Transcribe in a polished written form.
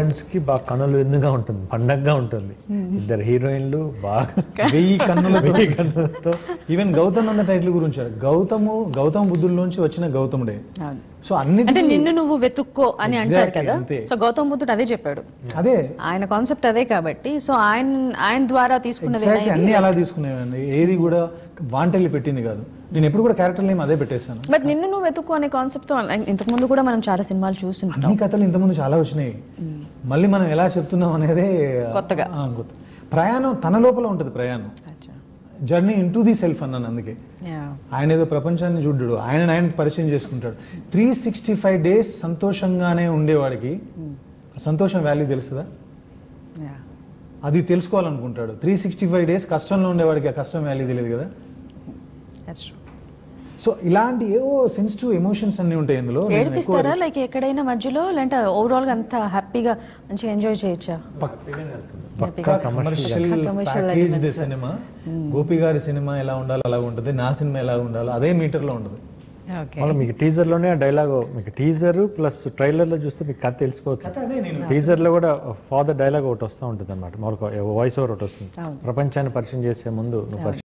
Audience కి బాగా కనులు విందుగా ఉంటుంది, పండగగా ఉంటుంది. ఇద్దరు హీరోయిన్లు బాగా 1000 కన్నులతో ఈవెన్ గౌతమ్ అన్న టైటిల్ గురించి గౌతమ బుద్ధుల్లోంచి వచ్చిన గౌతముడే. సో అంటే నిన్ను నువ్వు వెతుక్కో అని అంటారు కదా, సో గౌతమ్ బుద్ధుడు అదే చెప్పాడు, అదే ఆయన కాన్సెప్ట్ అదే కాబట్టి. సో ఆయన ద్వారా తీసుకున్నది అన్ని అలా తీసుకునేవండి, ఏది కూడా వాంటెల్లి పెట్టింది కాదు. నేను ఎప్పుడు కూడా క్యారెక్టర్ నేమ్ అదే పెట్టేశాను. బట్ నిన్ను నువ్వు వెతుక్కో అనే కాన్సెప్ట్ తో ఇంతకు ముందు కూడా మనం చాలా సినిమాలు చూస్తుంటాం. అన్ని కథలు ఇంతకుముందు చాలా వచ్చినాయి, మళ్ళీ మనం ఎలా చెప్తున్నాం అనేదే కొత్తగా. ప్రయాణం తన లోపల ఉంటుంది, ప్రయాణం జర్నీ ఇంటూ ది సెల్ఫ్ అన్నాను. అందుకే ఆయన ఏదో ప్రపంచాన్ని చూడ్డాడు, ఆయన పరిచయం చేసుకుంటాడు. 365 days సంతోషంగానే ఉండేవాడికి సంతోషం వాల్యూ తెలుస్తుందా? అది తెలుసుకోవాలనుకుంటాడు. 365 days కష్టంలో ఉండేవాడికి ఆ కష్టం వాల్యూ తెలియదు కదా. సో ఇలాంటి ఏవో సెన్సిటివ్ ఎమోషన్స్ అన్ని ఉంటాయి ఇందులో. ఏడిపిస్తారా లైక్ ఎక్కడైనా మధ్యలో, లేదంటే ఓవరాల్ గా అంతా హ్యాపీగా మంచిగా ఎంజాయ్ చేయొచ్చా? పక్కా కమర్షియల్ ప్యాకేజ్డ్ సినిమా. గోపి గారి సినిమా ఎలా ఉండాలో అలా ఉంటుంది, నా సినిమా ఎలా ఉండాలో అదే మీటర్ లో ఉంటుంది. మళ్ళీ మీకు టీజర్ లోనే ఆ డైలాగ్, మీకు టీజర్ ప్లస్ ట్రైలర్ లో చూస్తే మీకు కథ తెలిసిపోతుంది. టీజర్ లో కూడా ఫాదర్ డైలాగ్ ఒకటి వస్తూ ఉంటుంది అనమాట, మామూలుగా వాయిస్ ఓవర్ ఒకటి వస్తుంది. ప్రపంచాన్ని పరిచయం చేసే ముందు నువ్వు